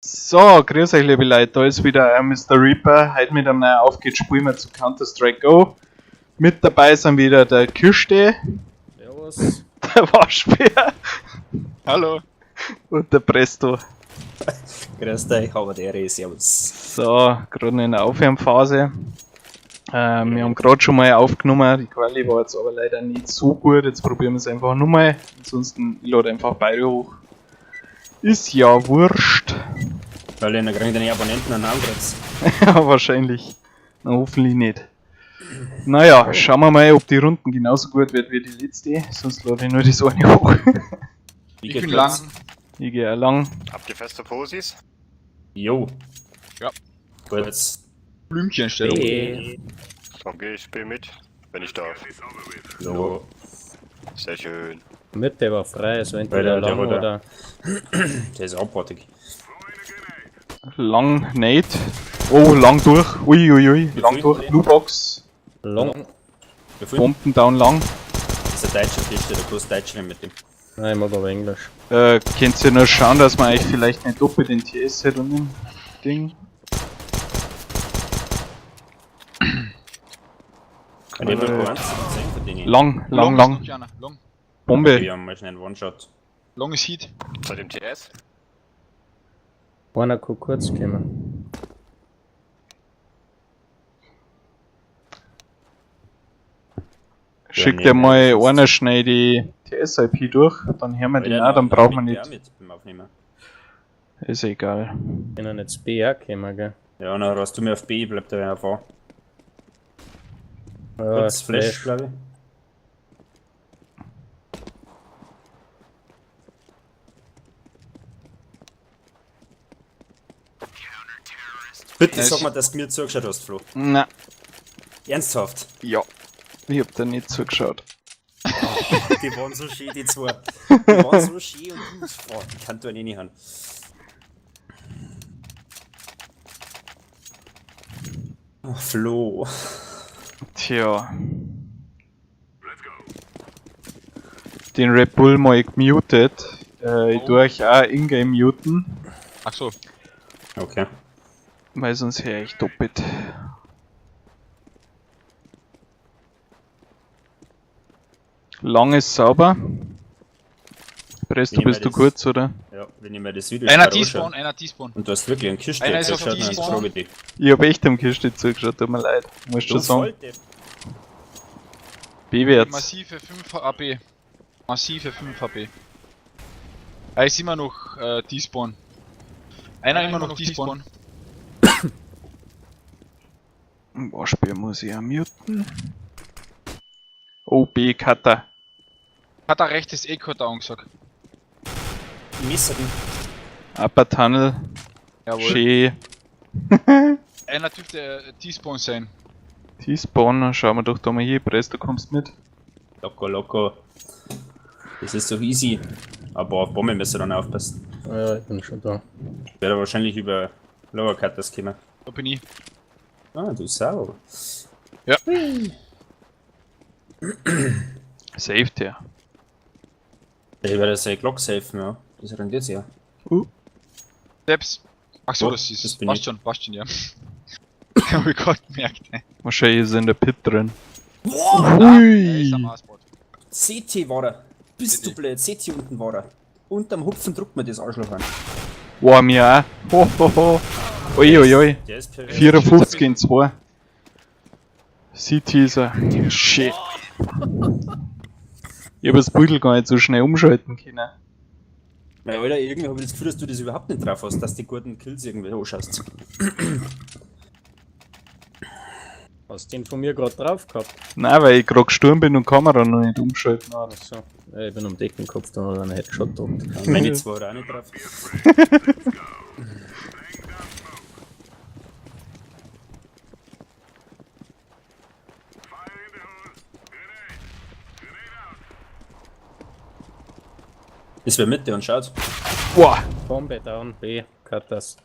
So, grüß euch liebe Leute, da ist wieder euer Mr. Reaper. Heute mit einem neuen Aufgeht spielen wir zu Counter-Strike Go. Mit dabei sind wieder der Kürste, Servus. der Waschbär Hallo. und der Presto. Grüß dich, aber der Servus. So, gerade in der Aufwärmphase. Wir haben gerade schon mal aufgenommen, die Quali war jetzt aber leider nicht so gut. Jetzt probieren wir es einfach nochmal. Ansonsten ich lade einfach beide hoch. Ist ja wurscht. Weil ich dann kriege den Abonnenten einen Angriff. Ja, wahrscheinlich. Na, hoffentlich nicht. Naja, schauen wir mal, ob die Runden genauso gut wird wie die letzte. Sonst lade ich nur das eine hoch. Wie Ich geht bin das? lang. Ich gehe auch lang. Habt ihr feste Posis? Jo. Ja. Gut, jetzt. Blümchenstellung. B. Okay, ich spiele mit, wenn ich darf. So. Sehr schön. Mitte war frei, also entweder Der lang oder- oder... Der ist abartig. Lang nicht. Oh, lang durch. Uiuiui. Lang viel? durch. Bluebox. Long. Wie viel? Bomben down lang. Das ist ein deutscher Kiste, der kannst Deutsch nehmen mit dem. Nein, ich mag aber Englisch. Könnt ihr nur schauen, dass man euch vielleicht nicht doppelt den TS hat und dem Ding. Kann ich nur eins sehen von denen? Lang. Long. Bombe. Wir haben mal schnell einen One-Shot. Long ist Heat. Zu dem TS? Einer kann kurz kommen. Schickt nee, ihr mal das ist- einer schnell die TS-IP durch, dann hören wir den auch, dann brauchen wir nicht. Mit beim Aufnehmen. Ist egal. Können jetzt B auch kommen, gell? Ja, dann hast du mir auf B, bleibt der auf A. Ja, Kurz Flash, glaube ich. Bitte Nice. sag mal, dass du mir zugeschaut hast, Flo. Na, Ernsthaft? ja. Ich hab da nicht zugeschaut. Die waren so schön, die zwei. Die waren so schön und gut. Oh, ich kann da nicht haben. Oh, Flo. Tja. Den Red Bull mal gemutet. Ich tue euch auch in-game muten, Ach so. Okay. weil sonst höre ich doppelt. Lang ist sauber. Presto, Wie bist du das- kurz, oder? Ja, wenn ich mir das Video Einer gerade T-Spawn, anschaue einer T-Spawn. und du hast wirklich einen Kiste Einer ist auf zugeschaut, dann T-Spawn. frage ich dich. Ich hab echt am Kiste zugeschaut, tut mir leid. Muss schon Du sagen. Volldepp. B-Wärts. Massive 5 AP. Massive 5 HP. Ah, ist immer noch T-Spawn. Einer immer noch T-Spawn. Waschbär muss ich auch muten. Oh, B-Cutter. Hat er rechtes Eck, hat er angesagt. Messer den. Upper Tunnel. Jawohl. Schön. Einer dürfte T-Spawn sein. T-Spawn, schauen wir doch da mal hier. Presto, du kommst mit. Locker, locker. Das ist doch easy. Aber auf Bombe müsst ihr dann aufpassen. Ja, ich bin schon da. Wird er wahrscheinlich über Lower Cutters kommen. Da bin ich. Ah, du Sau. Saved ja. Ich werde seine Glock safen, ja. Das rendiert sich ja. Selbst. Ach so, Oh, das ist. das bin Passt ich. schon, passt schon, ja. Hab ich gerade gemerkt. Wahrscheinlich ist er in der Pit drin. Wow! Er ist am Ui. Asbot. CT war er. Bist du blöd? CT unten war er. Unterm Hupfen druckt mir das Arschloch an. Wow, mir auch. Ho, ho, ho. Uiuiui. Der ist perfekt. 54 in 2. CT ist er. Shit. Ich hab das Beutel gar nicht so schnell umschalten können. Weil, Alter, irgendwie habe ich das Gefühl, dass du das überhaupt nicht drauf hast, dass die guten Kills irgendwie anschaust. Hast du den von mir gerade drauf gehabt? Nein, weil ich gerade gestorben bin und Kamera noch nicht umschalten habe. Achso. Ja, ich bin um Decken gekopft und habe einen Headshot gedrückt. Meine zwei waren auch nicht drauf. Das wäre Mitte und schaut. Boah. Bombe down, B, Cutters.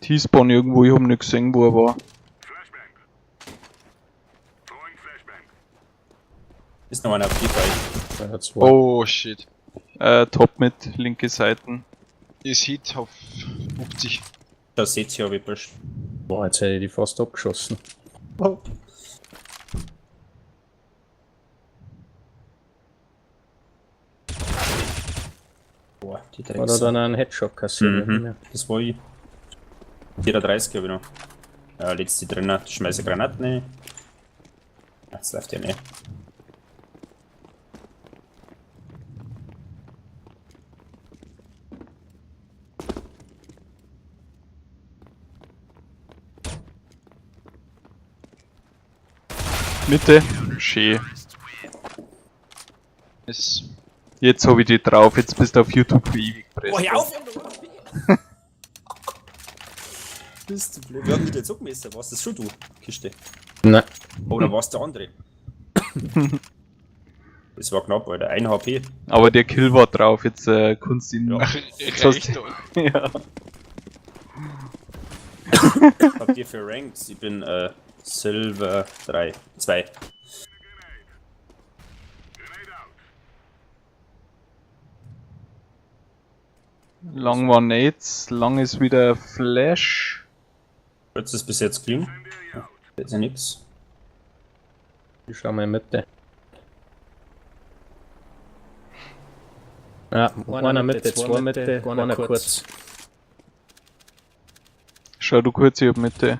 T-Spawn irgendwo, ich hab nicht gesehen, wo er war. Ist noch einer auf die Fall. Er hat zwei. Oh shit. Top mit, linke Seiten. Ist Hit auf 50. Das seht ihr, wie Bursch. Boah, jetzt hätte ich die fast abgeschossen. Boah, die Oder Drecks. dann einen Headshot kassiert. Mhm. Das war ich. 34 habe ich noch. Ja, letzte drin, ich schmeiße Granaten rein. Jetzt läuft ja nicht. Mitte. Schön. Ist. Jetzt habe ich die drauf, jetzt bist du auf YouTube für ewig Oh, hör auf! Bist du blöd? Wir haben nicht jetzt angemessen. Warst das schon du, Kiste? Nein. Oder warst der andere? Das war knapp, Alter. 1 HP. Aber der Kill war drauf, jetzt kannst du ihn. Ja. Ach, Jetzt hast- reicht doch. Ja. Habt ihr für Ranks? Ich bin Silver 3. 2. Lang war nichts, lang ist wieder Flash. Jetzt ist bis jetzt clean. Jetzt ja nix. Ich schau mal in die Mitte. Ja, einer Mitte, zwei Mitte, einer kurz. Schau du kurz hier Mitte.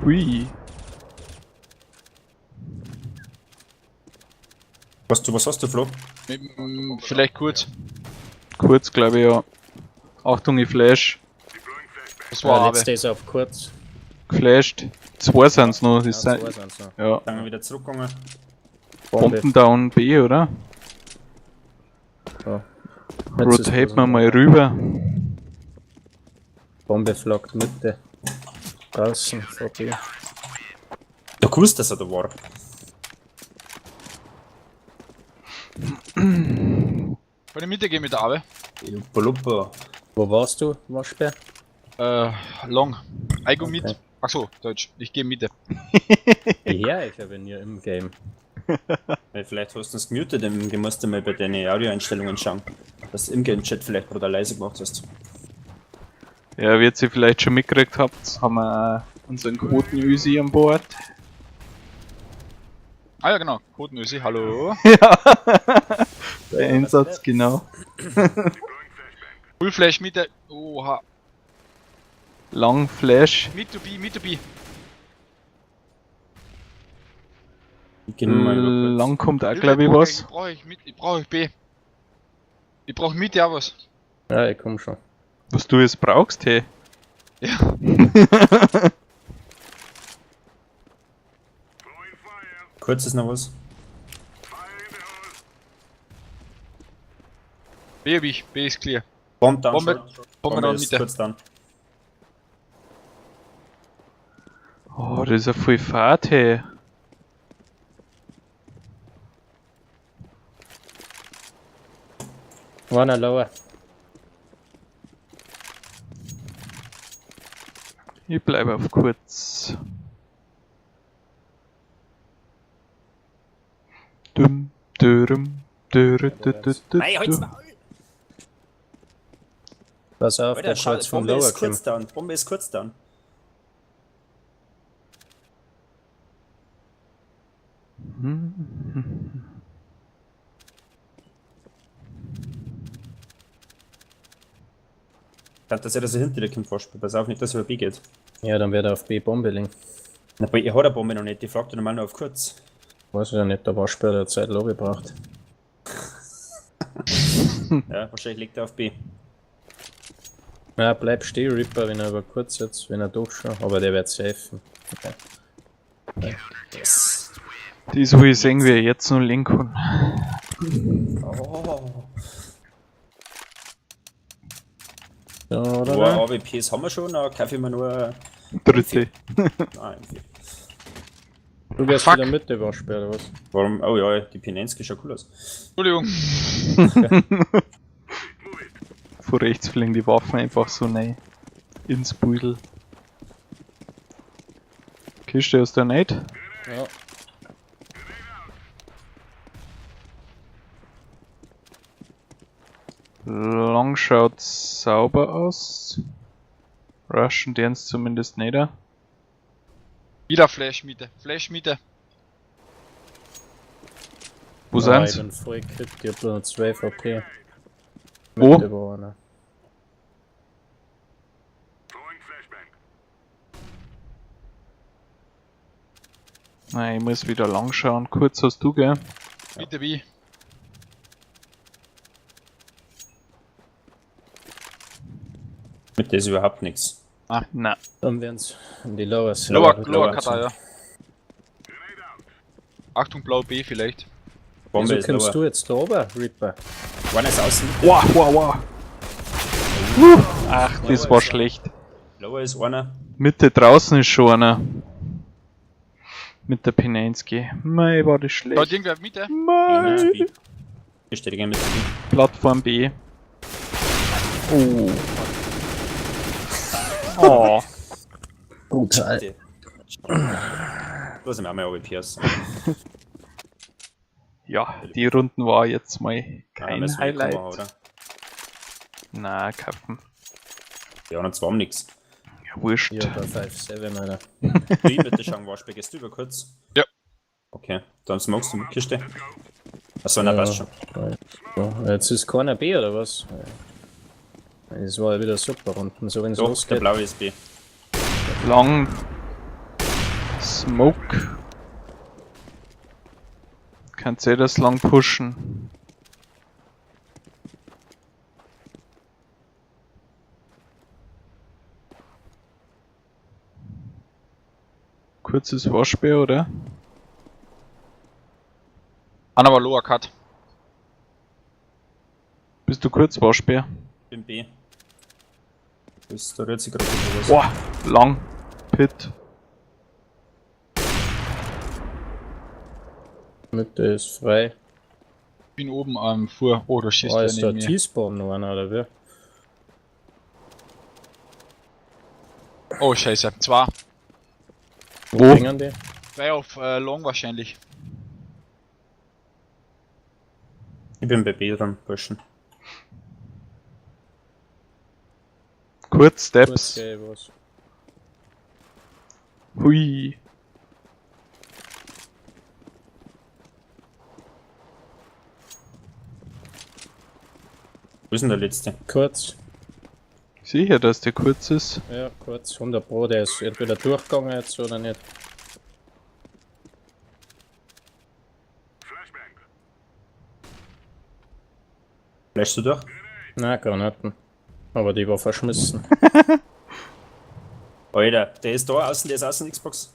Hui. Was hast du, Flo? Vielleicht kurz. Kurz, glaube ich, ja. Achtung, ich flash. Das Ja, war aber. letzte ist auf kurz. Geflasht. Zwei sind's noch. Das Ja, sind, zwei sind's noch. ja. Dann wieder zurückgegangen. Bomben down B, oder? So. Jetzt ist Rotate was wir mal rüber. Bombe flaggt Mitte. Draußen, VP. Du gewusst, dass er da war. Bei der Mitte gehen mit der Abe. Lupa, lupa. Wo warst du, Waschbär? Long. I go Okay. mit. Achso, Deutsch. Ich gehe Mitte. Ja, ich habe ihn hier im Game. Vielleicht hast du es gemutet, dann musst du mal bei deinen Audioeinstellungen schauen. Dass du im Game-Chat vielleicht gerade leise gemacht hast. Ja, wie ihr sie vielleicht schon mitgekriegt habt, haben wir unseren Quoten-Usi an Bord. Ah ja, genau. Codenösi, hallo. Der Einsatz, genau. Full Flash Mitte. Oha. Lang Flash. Mid to B, Mid to B. Ich geh mal kurz. Lang kommt auch, glaube ich, was. Ich brauche B. Ich brauche Mitte auch was. Ja, ich komm schon. Was du jetzt brauchst, hey. Ja. Kurz ist noch was. B hab ich. B ist clear. Bomb down, Bombe- short. Bombe down ist Mitte. kurz down. Oh, das ist ja voll Fahrt, hey. Einer lower. Ich bleibe auf kurz. Dum, dürüm, dürü, dü, dü, dü, Nein, halt's dü. Maul! Pass auf, Alter, der kurz vom Bombe Lower ist kurz kommt. down. Bombe ist kurz down. Kann das ja, dass er hinter dir kommt, Vorspiel. Pass auf, nicht, dass er über B geht. Ja, dann wird er auf B Bombe liegen. Aber ich habe eine Bombe noch nicht, die fragt normal nur auf kurz. Weiß ich ja nicht, der Waschbär der Zeit Lobby braucht. Ja, wahrscheinlich liegt er auf B. Ja, bleib stehen, Ripper, wenn er aber kurz jetzt, wenn er durchschaut. Aber der wird safen. Okay. Yes. Das will ich sehen, wie er jetzt noch lenken kann. Oh. Ja, Boah, oder? AWPs haben wir schon, dann kaufe ich mir nur. Dritte. Nein, Du wirst Fuck. wieder mit der Waschbär, oder was? warum? Oh ja, die Pinensky schaut cool aus. Entschuldigung. Von rechts fliegen die Waffen einfach so rein. Ins Beutel. Kiste hast du nicht? Ja. Long schaut sauber aus. Rushen die uns zumindest nicht. Wieder Flash Mitte. Flash Mitte. Wo Ich sind's? bin voll gekriegt, ich hab nur 2 VP. Wo? Mitte war einer. Nein, ich muss wieder lang schauen. Kurz hast du, gell? Mitte B. Mit das überhaupt nichts. Nein. Dann werden's in die Lower Side. Lower Cutter, ja. Achtung, blau B vielleicht. Bombe Wieso ist kommst lower. du jetzt da oben, Reaper? Einer ist außen. Wow, wow, wow. Ach, das war schlecht. Lower ist einer. Mitte draußen ist schon einer. Mit der Pinensky. Mei, war das Da hat schlecht. irgendwer Mitte. Mit Mei. B. Bestätigen mit B. Plattform B. Oh. Oh. Brutal. Da sind wir auch mal AWPs. Ja, die Runden war jetzt mal kein müssen wir Highlight. kommen, oder? Na, kaufen. Ja, und zwar nichts. Ja, wurscht. Ja, bei 5-7, Alter. Wie bitte schauen, Waschberg, gehst du über kurz? Ja. Okay, dann smokest du mit Kiste. Achso, na passt schon. So, jetzt ist keiner B, oder was? Das war ja wieder super Runden, so wenn es Doch, der losgeht. blaue ist B. Long. Smoke. Kannst du das lang pushen? Kurzes Waschbär, oder? Einer war Lower Cut. Bist du kurz Waschbär? Bin B. Da rührt sich gerade was. Boah, lang. Pit. Mitte ist frei. Bin oben am Fuhr. Oh, da schießt Oh, der ist da neben mir. T-Spawn noch einer, oder wie? Oh, scheiße. Zwei. Wo? Bringen die? Zwei auf Long wahrscheinlich. Ich bin bei B dran, Burschen. Kurz Kurz Steps. geh was. Hui. Wo ist denn der letzte? Kurz. Sicher, dass der kurz ist. Ja, kurz. 100 Pro, der ist entweder durchgegangen jetzt oder nicht. Flashst du durch? Na, Granaten. Aber die war verschmissen. Alter, der ist da außen, der ist außen Xbox.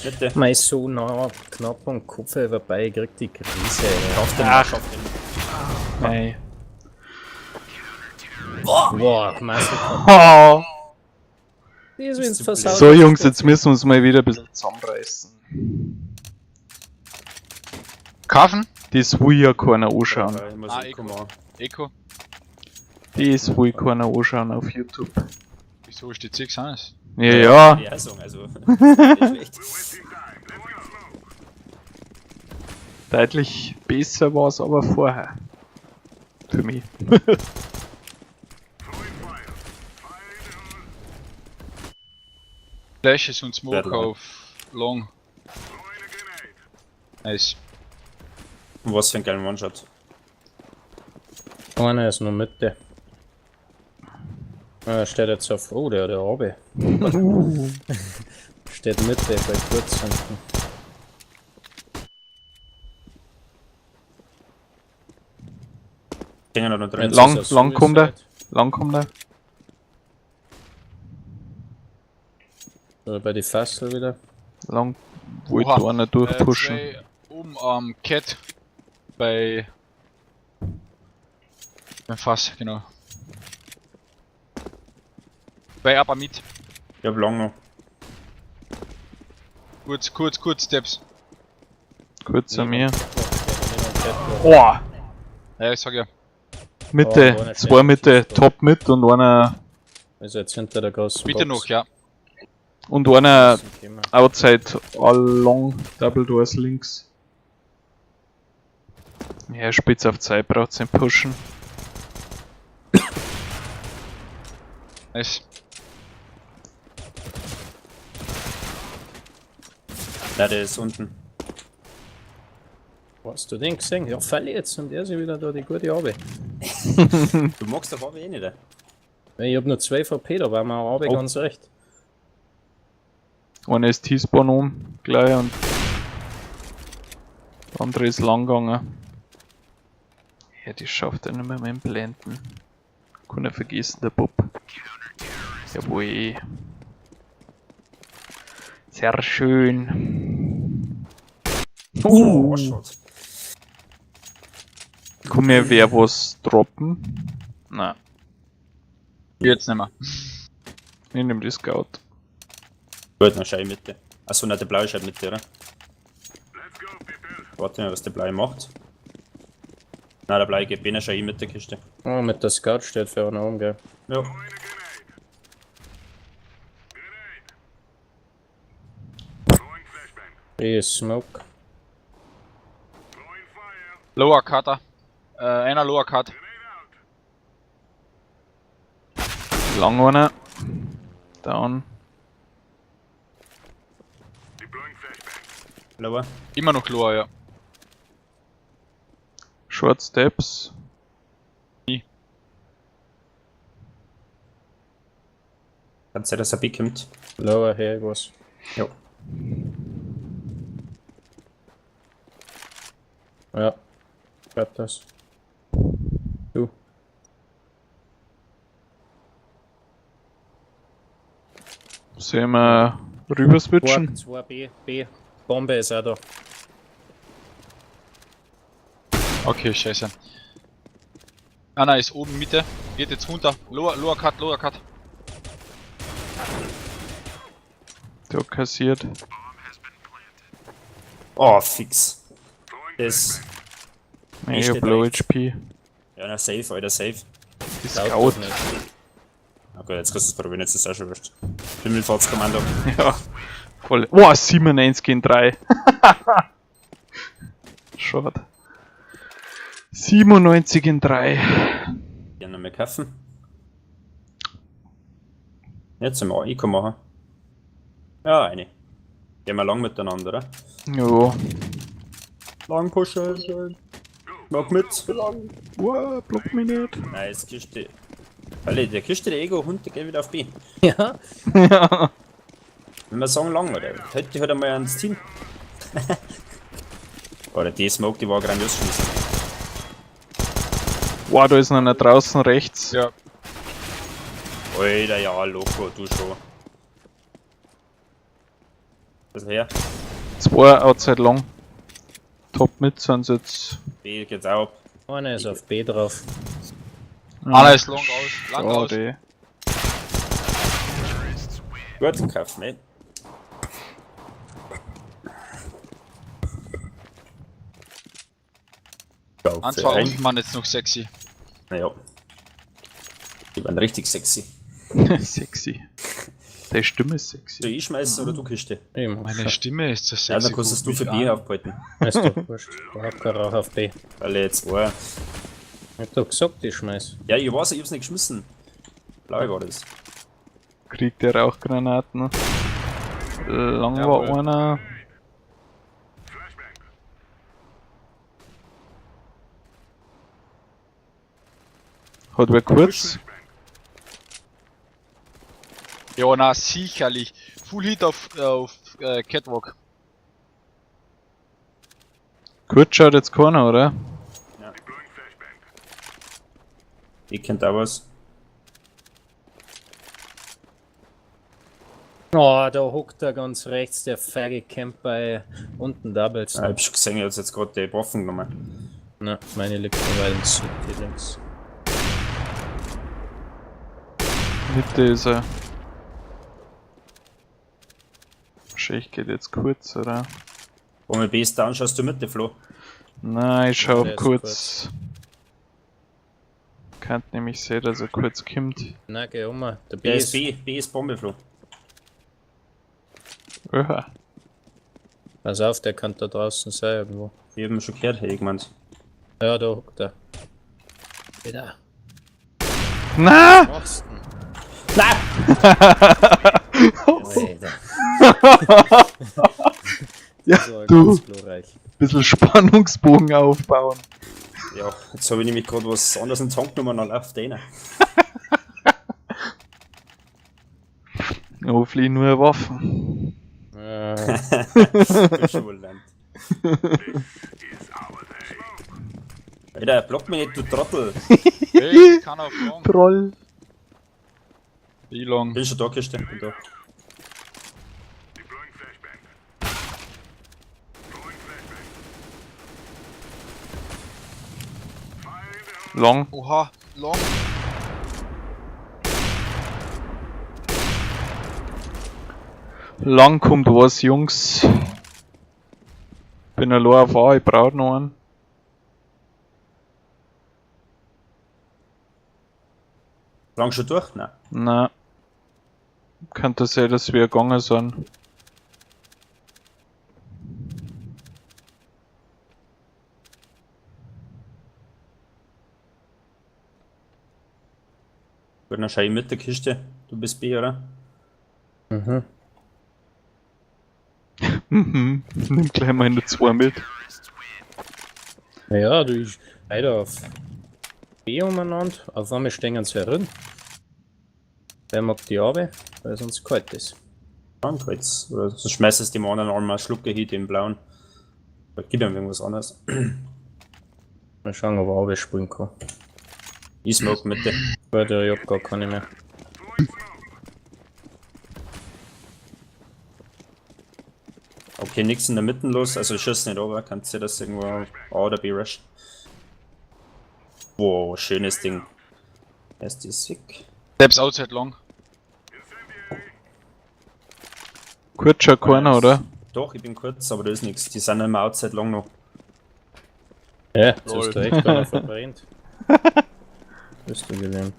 Bitte. Mei, so nah, knapp am Kopf vorbei, ich krieg die Krise. Auf den Ach. auf den. Nein. Boah, Massaker. Oh. Die ist ins zu Versaut. So Jungs, jetzt müssen wir uns mal wieder ein bisschen zusammenreißen. Kaufen? Das will ja keiner anschauen. Ich muss Ah, Eco Eco. machen. Eco. Das will keiner anschauen auf YouTube. Wieso ist die 6 1? Ja, ja. Ja, sagen, also. Nicht schlecht. Deutlich besser war es aber vorher. Für mich. Flashes und Smoke Sehr lang. auf Long. Nice. Und was für ein geiler One-Shot. Einer ist noch Mitte. Ah, steht jetzt auf. Oh, der Rabe. Steht Mitte bei kurz hinten. Gingen noch drin. Jetzt Lang- ist er lang kommt er. Suicide. Lang kommt er. Oder bei die Fassel wieder. Lang wollte Oha. einer durchpushen. Zwei oben am Cat. Bei. Beim Fass, genau. Bei aber mit. Ich hab lang noch. Kurz Steps. Kurz an mir. Oh. Oh! Ja, ich sag ja. Mitte, Oh, einer zwei steht. Mitte, Top mit und einer Also jetzt hinter der großen Bitte Box. noch, ja. und einer Thema. outside all long Double Doors links. Ja, spitz auf Zeit braucht es nicht pushen. Nice. Ja, der ist unten. Hast du den gesehen? Ja, falle jetzt und er ist wieder da die gute Arbeit. Du magst doch aber eh nicht. Ich hab nur 2 VP, da war mir auch Oh. ganz recht. Einer ist T-Spawn um, gleich, und der andere ist lang gegangen. Ja, die schafft er nicht mehr mit dem Blenden. Kann er vergessen, der Bub. Jawohl. Sehr schön. Oh, Shot. Kann mir wer was droppen? Nein, Jetzt nicht mehr. ich nehm die Scout. Gut, dann schau ich Mitte. Achso, nein, der blaue schaut Mitte, oder? Warte mal, was der blaue macht. Nein, der blaue geht Bene, schau ich mit der Kiste. Oh, mit der Scout steht für einen um, gell. Ja. Hier ist Smoke. Lower Cutter. Einer Lower Cut. Lang einer. Down. Lower. Immer noch Lower, ja. Short Steps. Kann sein, dass er B kommt. Lower her, irgendwas. Ja. Ja. Bleibt das. Du. Sehen wir rüber switchen. 2B. B. Bombe ist auch da. Okay, scheiße. Einer ist oben Mitte. Geht jetzt runter. Lower Cut, Lower Cut. Der hat kassiert. Oh, fix. Das. Nee, ich steht hab Low rechts. HP. Ja, na, safe, Alter, safe. Die Scout Scout. nicht. Okay, jetzt kannst du es probieren, jetzt ist es auch schon wurscht. Himmelfahrtskommando. Ja. Voll. Oh, 97 in 3. Schade. 97 in 3. Gerne noch mehr kaufen. Jetzt sind wir ich kann machen. Ja, eine. Gehen wir lang miteinander, oder? Jo. Lang pushen. Mach mit. Wow, block mich nicht. Nein, jetzt Kiste. Alter, der Kiste der Ego-Hund, der geht wieder auf B. Ja. Ja. Wenn wir sagen lang, oder? Heute hat einmal ans Team. Oder die Smoke, die war grandios schießen. Wow, da ist noch einer draußen rechts. Ja. Alter, ja, Loco, du schon. Was her? 2 outside long. Top mit sind sie jetzt. B geht's auch ab. Einer ist auf B drauf. Einer ist long raus. Lang raus. Schade. Gut, kaufen, ne? Anzahl unten waren jetzt noch sexy. Naja. Die waren richtig sexy. Sexy. Die Stimme ist sexy. Soll ich schmeißen oder du Kiste? Ich mach Meine schon. Stimme ist so sexy. Ja, dann kannst du für B aufhalten. Ist doch wurscht. Ich hab keinen Rauch auf B. Weil jetzt war. Ich hab doch gesagt, ich schmeiß. Ja, ich weiß, ich hab's nicht geschmissen. Blau war das. Kriegt der Rauchgranaten. Lang Jawohl. war einer. Hat wer kurz? Ja, na sicherlich. Full Hit auf Catwalk. Kurz schaut jetzt keiner, oder? Ich kennt auch was. Oh, da hockt er ganz rechts, der feige Camper, ey. Unten Doubles. Ich hab schon gesehen, er hat jetzt gerade die Waffen genommen. Na, meine liegt dabei in City links. Mitte ist er. Wahrscheinlich geht jetzt kurz, oder? Wo wir B ist down, schaust du mit, der Flo? Nein, ich schau Der ist kurz. Kann nämlich sehen, dass er kurz kommt. Na, geh um. Der B Der ist ist. B, B ist Bombe, Flo. Oha. Pass auf, der kann da draußen sein irgendwo. Ich hab ihn schon gehört, hätte ich gemeint. Ja, da hockt er. Wieder. Na! Machst du? Nein! Alter. Ja, Das war du, ganz glorreich. bisschen Spannungsbogen aufbauen. Ja, jetzt habe ich nämlich gerade was anderes in den Tank genommen und auf den. Hoffentlich nur Waffen. Ist schon wohl lernt. Alter, block mich nicht, du Trottel. Hey, kann auf Long. Troll. Wie long? Bin schon da, Kiste. Bin da. Long. Oha, Long. Lang kommt was, Jungs. Bin allein auf A, ich brauch noch einen. Lang schon durch? Nein. Na. Könnte sein, dass wir gegangen sind. Gut, dann schau ich mit der Kiste. Du bist B, oder? Mhm. Mhm. Nimm gleich mal eine 2 mit. Ja, du ist beide auf B umeinander. Auf einmal stehen sie herin. Wer mag die Arbe, weil es uns kalt ist. Danke jetzt. Oder so schmeißt du dem anderen einmal Schlucke hin, den blauen. Oder gib ihm irgendwas anderes. Mal schauen, ob er Arbe spielen kann. Ich smoke Mitte. Gut, ja, ich hab gar keine mehr. Okay, nix in der Mitte los, also ich schuss nicht runter, kannst du das irgendwo A oder B rushen? Wow, schönes Ding. Erst ist weg. Steps outside Long. Kurz schon keiner, oder? Doch, ich bin kurz, aber da ist nichts. Die sind immer outside long noch. Ja, jetzt Lol. hast du echt keiner verbrennt. Bist du gelernt.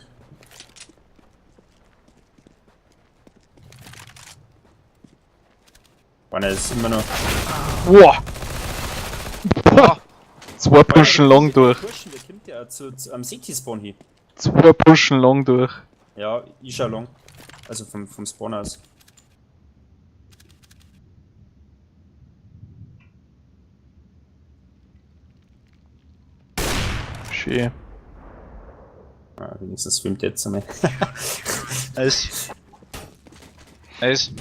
Einer ist immer noch. Wow! Boah! 2 Pushen long durch. Pushen, der kommt ja am City-Spawn hin. 2 Pushen long durch. Ja, ich schau long. Also vom Spawn aus. Schön. Ah, wenigstens filmt jetzt einmal. Nice. Nice.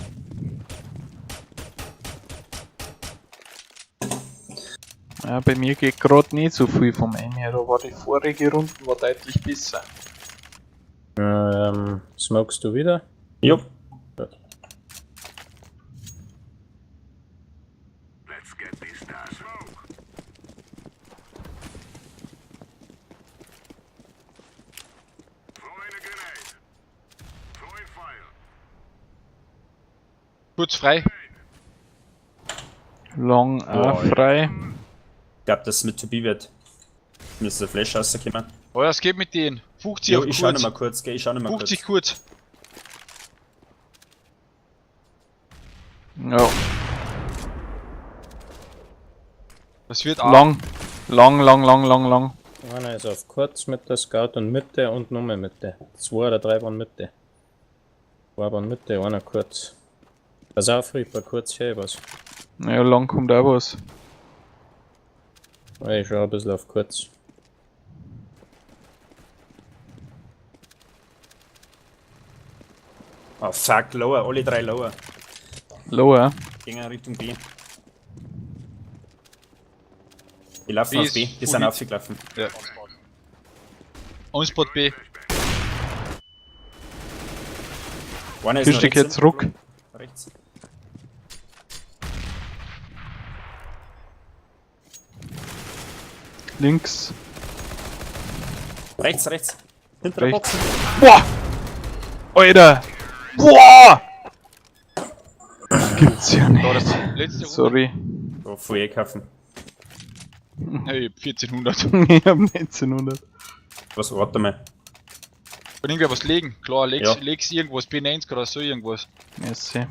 Ja, bei mir geht gerade nicht so viel vom Aim her, da war die vorige Runde war deutlich besser. Smokest du wieder? Jupp. Gut. Kurz frei. Long Boah, frei. Ich glaub, dass es mit 2B wird. Müsste der Flash rauskommen. Oh ja, es geht mit denen. 50 Jo, auf ich schau kurz. noch mal kurz, gell, ich schau noch mal 50 kurz. kurz. Ja. Das wird A. Long. Long. Einer ist auf kurz mit der Scout und Mitte und Nummer Mitte. 2 oder 3 waren Mitte. 2 waren Mitte, einer kurz. Pass auf, Reaper, kurz her was. Ja, lang kommt auch was. Ich schau ein bisschen auf kurz. Oh fuck, lower, alle 3 lower. Lower. Gehen Richtung B. Die laufen B auf ist B, die full sind hit. aufgelaufen. Ja. On Spot B. Einer ist Fisch noch dich rechts jetzt zurück. Rechts. Links. Rechts. Hinter der Rechts. Box. Boah! Alter! Boah! Gibt's ja Da nicht. das letzte Runde. Sorry. So, voll kaufen. Hey, 1400. Ich hab 1900. Was, warte mal. Kann irgendwer was legen? Klar, leg's Ja. irgendwas, B90 oder so irgendwas. Merci.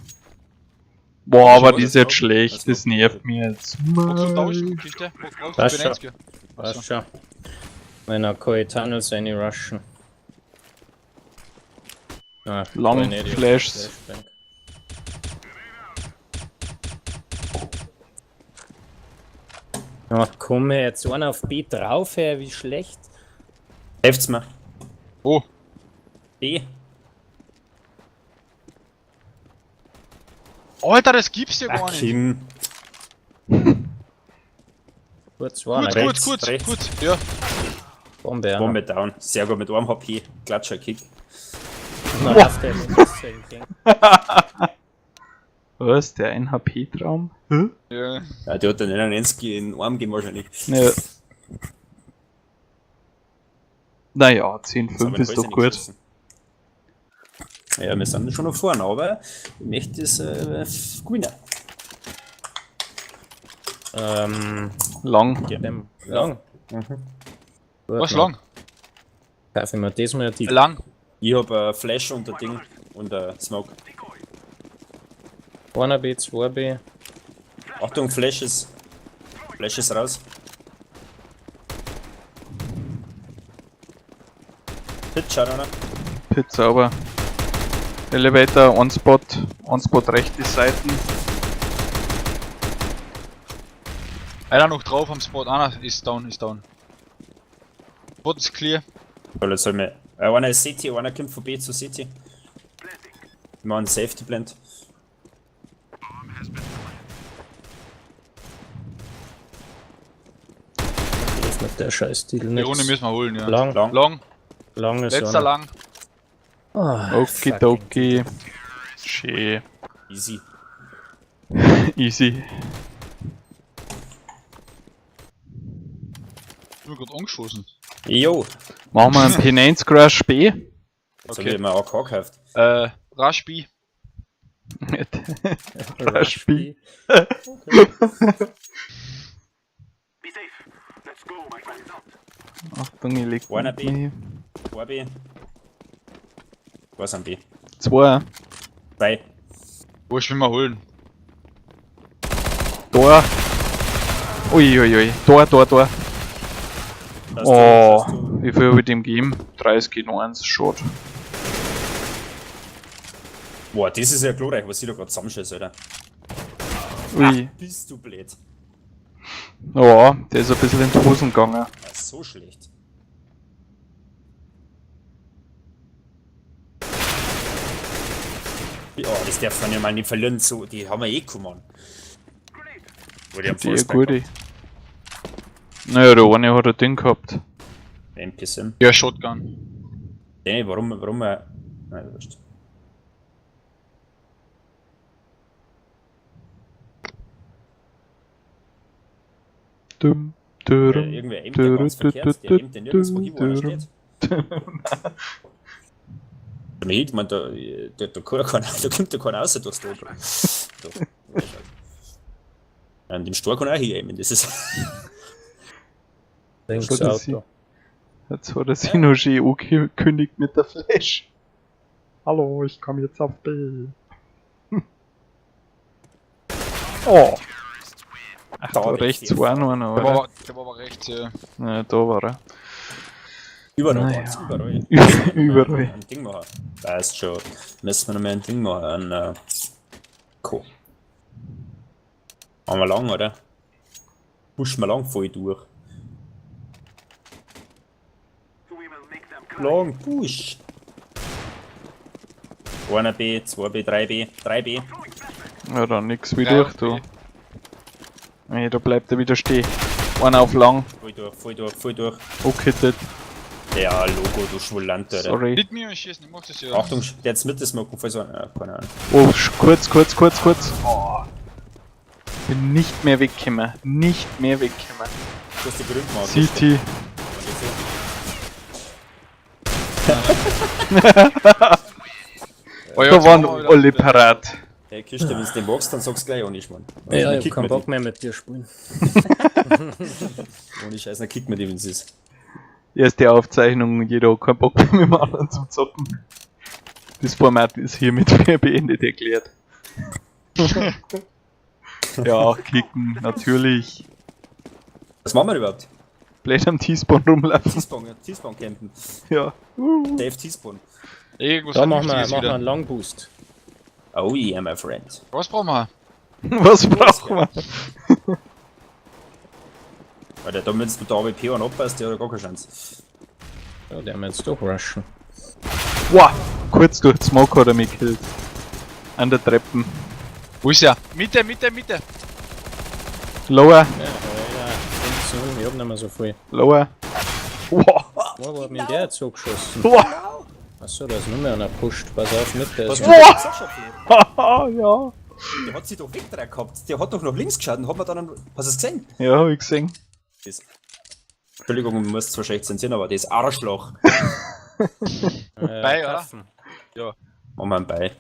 Boah, aber was die ist noch? jetzt schlecht, Was das noch? nervt mich jetzt. Magst du tauschen, Kiste? Brauchst du Was Benenske? Passt schon. Wenn er keine Tunnels rushen. Ah, Lang Grenadier, Flashs. Flashbang. Ach komm, jetzt einer auf B drauf, ey, wie schlecht. Helft's mir. Oh, B. Alter, das gibt's ja gar Ach, nicht. Kim. Kurz war Kurz. Ja, Bombe, ja. Bombe down. Sehr gut mit einem HP. Klatscher Kick. Na, darf der nicht aussehen, King. Was, der 1 HP-Traum? Hä? ja. Ja, der hat den 91 in den Arm gegeben wahrscheinlich. Ja. Naja, Das 10-5 haben wir ist in doch Häuser gut. nicht geschossen. Ja, wir sind schon noch vorne, aber ich möchte es gewinnen. Lang. Dem lang. Gut, Was na, lang? Kauf ich mir das mal die. Lang. Ich hab Flash und ein Ding und Smoke. 1B, 2B. Achtung, Flashes. Flashes raus. Hit, schaut einer. Pit sauber. Elevator, On-Spot rechte Seiten. Einer noch drauf am Spot, einer ist down. Spot ist clear. Weil jetzt soll mir. Einer ist City, einer kommt von B zu City. Wir machen Safety Blend. Das mit der Scheiß-Stil Die nicht. Runde müssen wir holen, ja. Lang. Lang. Lang ist Letzter einer. lang. Ah, Okidoki. Schön. Easy. Easy. Ich bin gerade angeschossen. Jo. Machen wir einen P9 Crash B. Jetzt hab Okay. ich mir AK gekauft. Rush B. Crash B. Achtung, ich leg Einer mit B. mir. 2B. Was am B? 2. 2. Wo ich will mal holen. Tor. Uiuiui. Tor. Oh, wie viel hab ich dem gegeben? 30 gegen 1, Shot. Boah, das ist ja glorreich, was ich da gerade zusammenschieße, Alter. Ui. Bist du blöd. Ja, der ist ein bisschen in die Hosen gegangen. Das ist so schlecht. Ja, das darf man ja mal nicht verlieren, so, die haben wir eh gekommen. Wo die am Die ist Fußball gute. Naja, der eine hat ein Ding gehabt. NPSM. Ja, Shotgun. Nee, warum Nein, wurscht. Dum, Irgendwer aimt ja ganz verkehrt, der aimt ja nirgendwo hin, wo einer steht. Man hit, man, da kommt da keiner raus durchs Tor. Da, an dem Stor kann auch hin aimen, das ist... Links So, das Auto. Jetzt hat er sich noch schön angekündigt mit der Flash. Hallo, ich komme jetzt auf B. Oh. Ach, da rechts war noch einer, Der oder? war aber rechts, ja. Ja, da war er. Überall, Naja. ganz überall. Überall. Ein Ding machen. Weißt schon, müssen wir noch mal ein Ding machen, ein Co. Machen wir lang, oder? Pushen wir lang voll durch. Lang, push! 1B, 2B, 3B, 3B. Ja, dann nix wie Drei durch, auf du. B. Nee, da bleibt er wieder stehen. Einer auf lang. Voll durch. Okay, das. Ja, Logo, du Schwulant, Alter. Sorry. Mit mir schießen, ich mach das ja. Achtung, der jetzt mit das Smoken voll so. Keine Ahnung. Oh, kurz. Oh. Bin nicht mehr weggekommen. Du hast die Grün gemacht. CT. Oh ja, Da jetzt waren machen wir wieder- alle parat. Hey Christian, wenn du den magst, dann sag's gleich auch nicht, Mann. Ja, ich Kick hab keinen mir Bock mehr mit dir spielen. die. Ohne Scheiß, dann kick mir die, wenn es ist. Erste Aufzeichnung, jeder hat keinen Bock mehr mit dem anderen zum Zocken. Das Format ist hiermit beendet erklärt. Ja, kicken, natürlich. Was machen wir überhaupt? Blöd am T-Spawn rumlaufen. T-Spawn campen. Ja. Dave T-Spawn. Irgendwas Da machen wir Vernünftiges wieder. einen Longboost. Oh yeah, my friend. Was brauchen wir? Was brauchen wir? Alter, da wenn du da AWP und abpasst, der hat gar keine Chance. Ja, der haben wir jetzt doch rushen. Wow, kurz durch den Smoke hat er mich gekillt. An der Treppen. Wo ist er? Mitte, Mitte, Mitte! Lower, Ja, ich hab nicht mehr so viel. lower. Wow. Wo hat mich der jetzt so geschossen? Wow. Achso, da ist nur mehr einer pusht. Pass auf, mit der Was ist. war das? Sascha Fleer? Haha, ja. Der hat sich doch wegdreht gehabt. Der hat doch nach links geschaut und hat mir dann. Hast du es gesehen? Ja, hab ich gesehen. Das, Entschuldigung, ich muss zwar schlecht zensieren, aber das Arschloch. Bei, oder? Kaffen. Machen wir einen bei.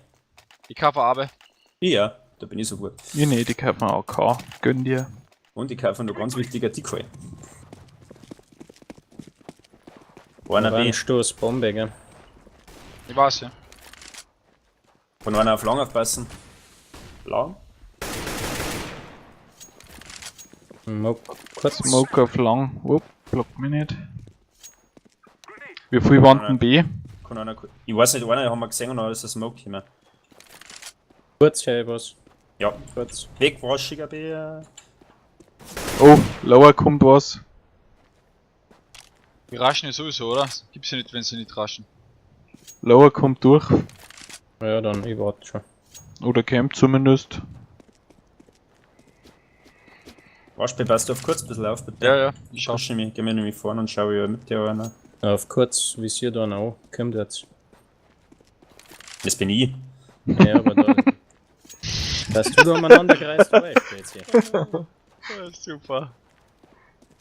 Ich kaufe Abe. Ja, da bin ich so gut. Ich nicht, ich kaufe mir AK. Gönn dir. Und ich kaufe noch ganz wichtiger Decoy. Da Einer war B. ein Stoß Bombe, gell? Ich weiß, ja. Von einer auf lang aufpassen. Lang? Kurz. Smoke auf lang. Upp, blockt mich nicht. Wie viel waren denn B? Kann einer. Ich weiß nicht, einer haben wir gesehen und dann ist der Smoke gekommen. Kurz, hey, was? Ja, Kurz. wegwaschiger B. Oh, lower kommt was. Die raschen ja sowieso, oder? Gibt's ja nicht, wenn sie nicht raschen. Lower kommt durch. Ja, dann, ich warte schon. Oder camp zumindest. Waschbe, passt du auf kurz ein bisschen auf, bitte. Ja, ja, ich schau. Geh mir nämlich vorne und schau ja mit dir einer. Auf kurz, visier da noch. Kommt jetzt. Das bin ich. Ja, aber da. Dass du da umeinander kreist, weißt du jetzt. Ja, super.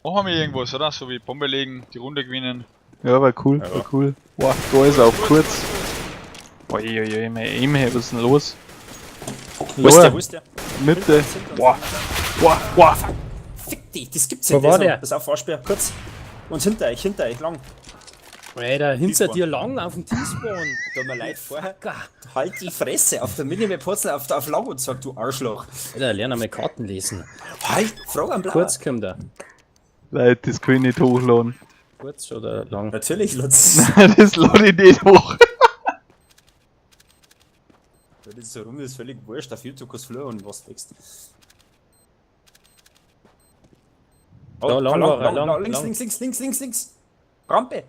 Machen wir irgendwas, oder? So wie Bombe legen, die Runde gewinnen. Ja, war cool, Ja. war cool. Wow, da ist er auf kurz. Uiuiui, mein Aim, hey, was ist denn los? Wo ist der? Wo ist der? Mitte. Wow, wow, wow. Fick dich, das gibt's Wo nicht. war Der ist der? noch- Pass auf, Waschbär, kurz. Und hinter euch, lang. Alter, hinter T-Spawn. dir lang auf dem T-Spawn. Tut mir leid, vorher. Halt die Fresse auf der Minimap-Purzel auf lang und sag, du Arschloch. Alter, lern einmal Karten lesen. Halt, frag am Blau. Kurz kommt er. Leute, das kann ich nicht hochladen. Kurz oder lang? Natürlich, Lutz. Das lade ich nicht hoch. Das ist so rum, das ist völlig wurscht. Auf YouTube kannst du fliegen und was wächst. Oh, Da, lang war er, lang, links. Rampe.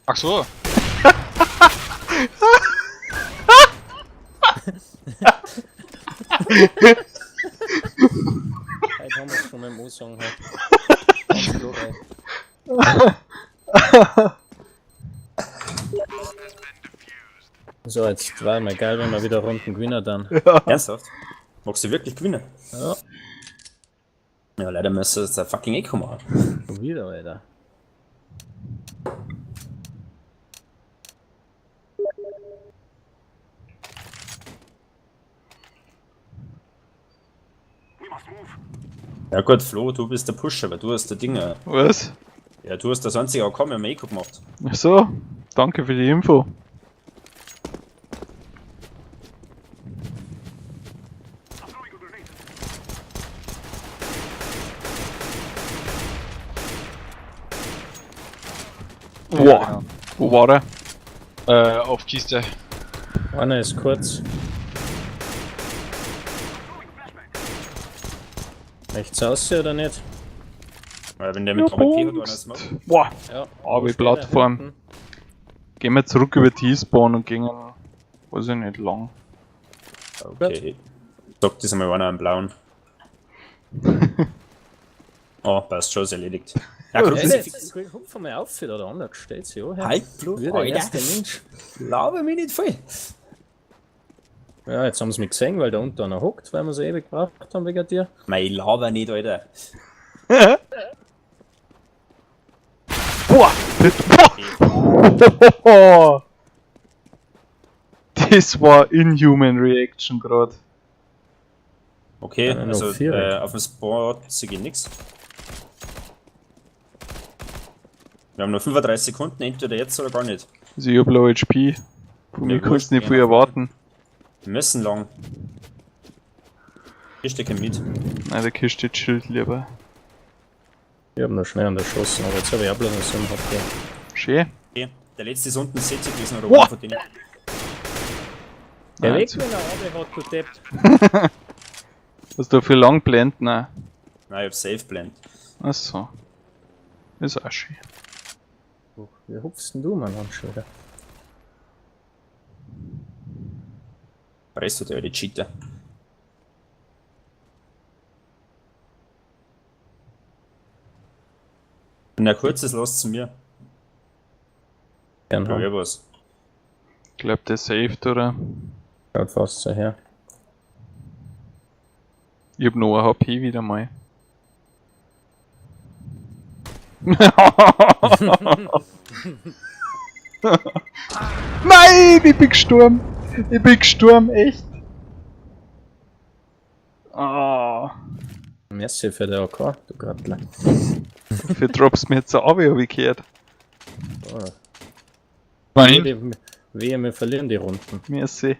Ach so. Heute haben wir es schon mit dem O-Song. Ganz klar, ey. So, jetzt war mal geil, wenn wir wieder Runden gewinnen dann. Ernsthaft? Magst du wirklich gewinnen? Ja. Ja, leider müsste es ein fucking Echo machen. Schon wieder, Alter. Ja gut, Flo, du bist der Pusher, weil du hast der Dinge. Was? Ja, du hast das einzige AK mit dem Echo gemacht. Ach so, danke für die Info. Wow, wo war er? Auf Kiste. Einer ist kurz. Rechts aussehen oder nicht? Weil wenn der mit AWP hat, einer Smoke. Wow, Ja. aber Plattform. Gehen wir zurück über T-Spawn und gingen, weiß ich nicht, lang. Okay. Sagt das einmal einer am blauen. Oh, passt schon, ist erledigt. Ja, Ja, gut, jetzt hupf mal auf, wieder der andere stellt sich an. Halt, Flo, Wie der Alter. erste Mensch. Glaube mich nicht voll. Ja, jetzt haben sie mich gesehen, weil da unten einer hockt, weil wir so ewig gebraucht haben wegen dir. Mein Laber nicht, Alter. Boah, boah. Das war Inhuman Reaction gerade. Okay, Ja, noch also vier. auf dem Spot sehe ich nix. Wir haben noch 35 Sekunden, entweder jetzt oder gar nicht. Also ich hab Low HP. Von mir Ja, kannst du nicht wurscht, viel ja. erwarten. Wir müssen lang. Kiste kein mit. Nein, der Kiste chillt lieber. Ich hab noch schnell an der Schossen, aber jetzt hab ich auch bloß noch so einen HP. Schön. Okay. Der letzte ist unten Setze gewesen oder Wow. oben von denen. Der Nein, Weg, zu- wenn er Arbeit hat, du Depp. Was du für lang blenden? Nein. Nein, ich hab Safe Blend. Achso. Ist auch schön. Wie hupfst denn du, mein Handschulter? Presst du dir die Cheater. Wenn er kurzes lasst zu mir. Gern Ja, haben. ja was. Ich glaub, der saved, oder? Schaut fast so her. Ich hab noch ein HP wieder mal. Nein, ich bin gestorben. Ich bin gestorben, echt. Ah, Merci für den AK, du Grattler. für Drops mir jetzt ein Abi, hab ich gehört. Oh. Nein. Wehe, wir verlieren die Runden. Merci.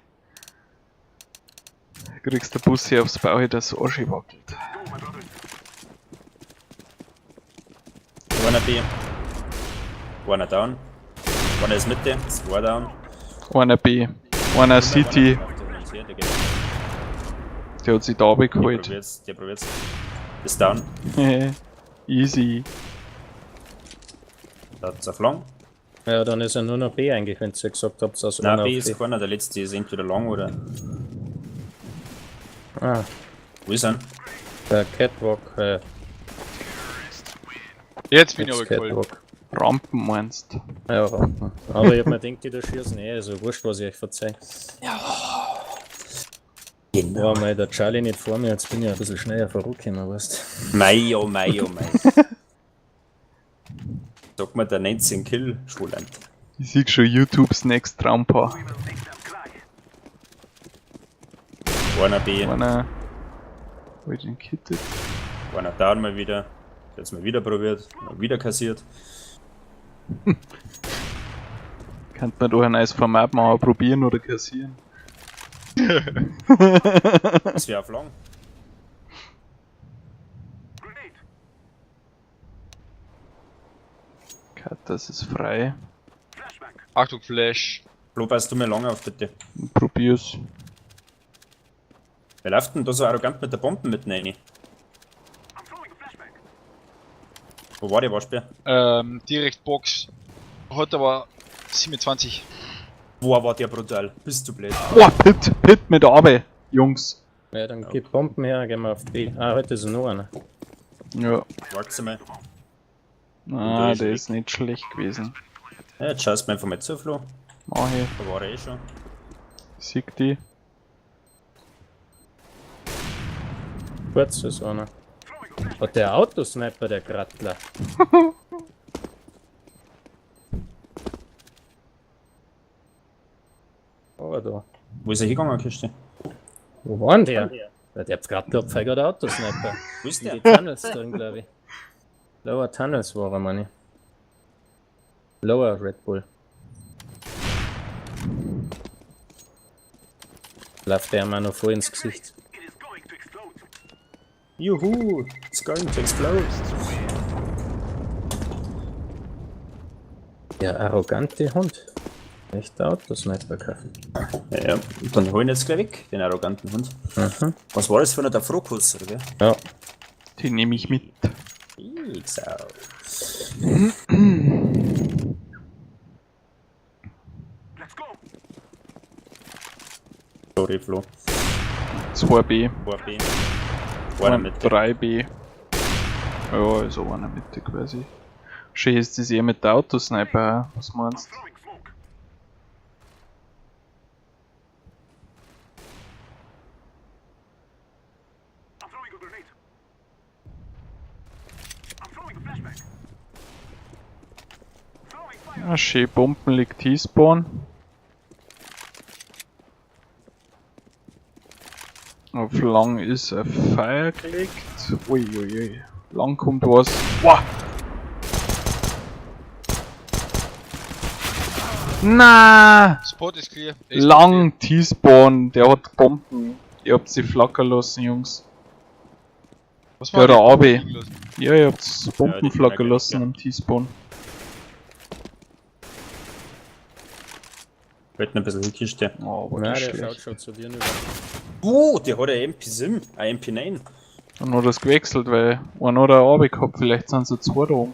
Kriegst der Bus hier aufs Bauch, dass so Asche wackelt. Einer B. Einer down. Einer ist Mitte. Zwei down. Einer B, einer City, Der der hat sich da abgeholt. probiert's. Der probiert's. Ist down. Easy. Da hat's auf lang. Ja, dann ist er nur noch B eigentlich, wenn ihr gesagt habt, dass Nein, einer B auf ist keiner. Der letzte ist entweder lang oder. Ah, Wo ist er? der Catwalk, Jetzt bin ich jetzt aber geholt. Catwalk. Rampen meinst. Ja, Rampen. Aber ich hab mir gedacht, die da schießen also wurscht, was ich euch verzeih. Genau. War mal der Charlie nicht vor mir, jetzt bin ich ein bisschen schneller vorgekommen, weißt Mei, oh mei, oh mei. Sag mal, der 19 Kill Schwuland. Ich sehe schon YouTubes Next Traumpaar. Einer B. Einer. Wo ich den kittet? Einer down mal wieder. Jetzt mal wieder probiert. Mal wieder kassiert. Könnte man doch ein neues Format machen, probieren oder kassieren. Das wäre auf lang. Cut, das ist frei. Achtung, Flash. Flo, passt du mir lange auf, bitte. Probier's. Wer läuft denn da so arrogant mit der Bomben mitten rein? Wo war der Waschbär? Direkt Box. Hat aber 27. Wo war der brutal? Bist du blöd? Boah, Pit mit Abe, Jungs. du? Ja, dann gib Bomben her, gehen wir auf B. Ah, heute ist noch einer. Ja. Wart's mal. Ah, ist der weg. ist nicht schlecht gewesen. Ja, jetzt schaust du mir einfach mal zu, Flo. Mach ich. Da war er eh schon. Sieg die. Kurz ist einer. Hat der Autosniper, der Grattler. Aber da. Wo ist er hingegangen, Kiste? Wo war denn der? Der hat's gerade gehabt, weil der Autosniper. Wo ist In die der? Tunnels drin, glaube ich. Lower Tunnels war er, meine ich. Lower Red Bull. Läuft der mir noch voll ins Gesicht. Juhu! It's going to explode! Der arrogante Hund. Echter Autosniper kaufen. Ja, ja. Und dann hol ihn jetzt gleich weg, den arroganten Hund. Mhm. Was war das für einer der Frokus, oder wer? Ja. Die nehme ich mit. Ich sau. Sorry, Flo. 2B. 4B. Einer Und mit. 3B. Ja, ist auch einer Mitte quasi. Schön ist das eher mit der Autosniper, was meinst du? Ah, schön, Bomben liegt T-Spawn. Auf lang ist ein Feuer gelegt. Uiuiui. Lang kommt was. Wow. Na, Spot ist clear. Der ist lang T-Spawn. Der hat Bomben. Ihr habt sie flackern lassen, Jungs. Was Ja, der die AB. liegen lassen? Ja, ihr habt's Bombenflak die gelassen ja. am T-Spawn. Halten ein bisschen die Kiste. Oh, aber Nein, das ist der schaut schlecht. schon zu dir rüber. Der hat ein MP7, ein MP9. Dann hat er das gewechselt, weil einer hat eine AB gehabt, vielleicht sind sie zwei da oben.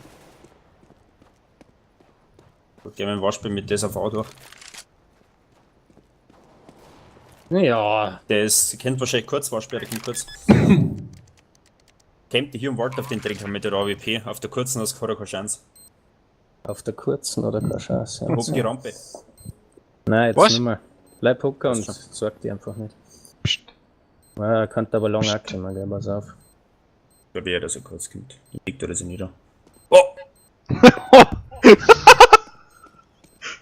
Gut, gehen wir im Waschspiel mit DSV durch. Ja, Der ist, kennt wahrscheinlich kurz, Waschspiel, der kennt kurz. Kämpft hier im Wald auf den Trecker mit der AWP. Auf der kurzen hast du keine Chance. auf der kurzen oder keine Chance. Ja. Hopp die Rampe. Nein, jetzt Was? nicht mehr. Bleib hocken und Passt sag die einfach nicht. Psst. Ja, er kann aber lange ankommen, gell, pass auf. Ich glaube eher, dass er kurz kommt. Liegt oder so nieder. Oh!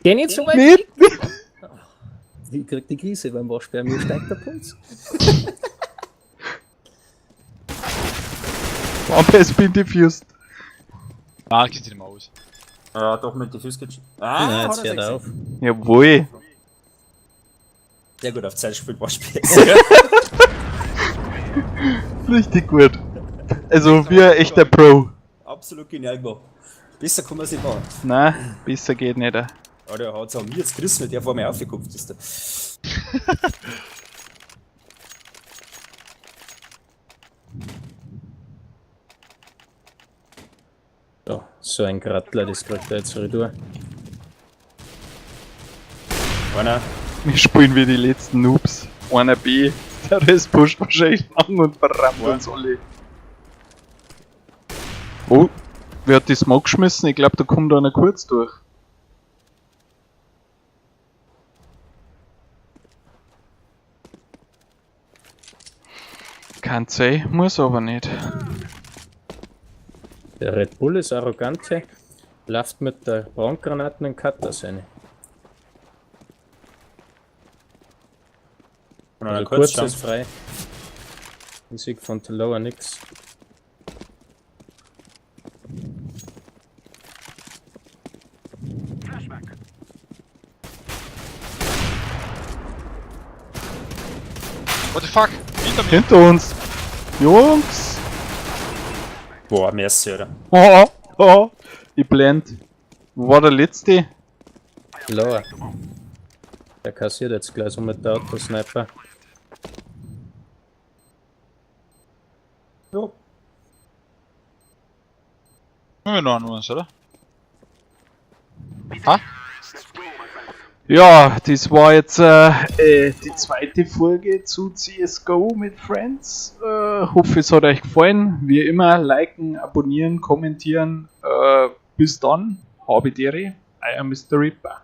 Geh nicht so weit! Nicht! Wie kriegt die Krise beim Waschbär? Mir steigt der Puls. Aber es bin diffused. Ah, geht nicht mehr aus. Ja, doch mit die Füße geht's. Nein, hat jetzt hört er auf. Jawohl. Sehr gut auf Zeit gespielt, Waschspiel. Richtig gut. Also, wie ein echter Pro. Absolut genial gemacht. Besser kann man sich machen. Nein, besser geht nicht. Aber der hat es auch mir jetzt gerissen, der vor mir aufgekupft ist. So ein Grattler, das kriegt er jetzt retour. Einer, Wir spielen wie die letzten Noobs. Einer B, der Rest pusht wahrscheinlich an und verrammt uns alle. Oh, wer hat die Smoke geschmissen? Ich glaube, da kommt einer kurz durch. Kann sein, muss aber nicht. Der Red Bull ist arrogante, läuft mit der Brandgranaten in Cutter seine. von einer Also kurz Kurzchance. ist frei. Ich sehe von Taloa nix. What the fuck? Hinter mir! Hinter uns! Jungs! Boah, merci, oder? Oh, oh, ich blend. Wo war der letzte? Taloa. Der kassiert jetzt gleich so mit der Autosniper. Jo. Haben wir noch einen uns, oder? Ha? Ja, das war jetzt die zweite Folge zu CSGO mit Friends. Hoffe, es hat euch gefallen. Wie immer, liken, abonnieren, kommentieren. Bis dann. Habe Dere, euer Mr. Ripper.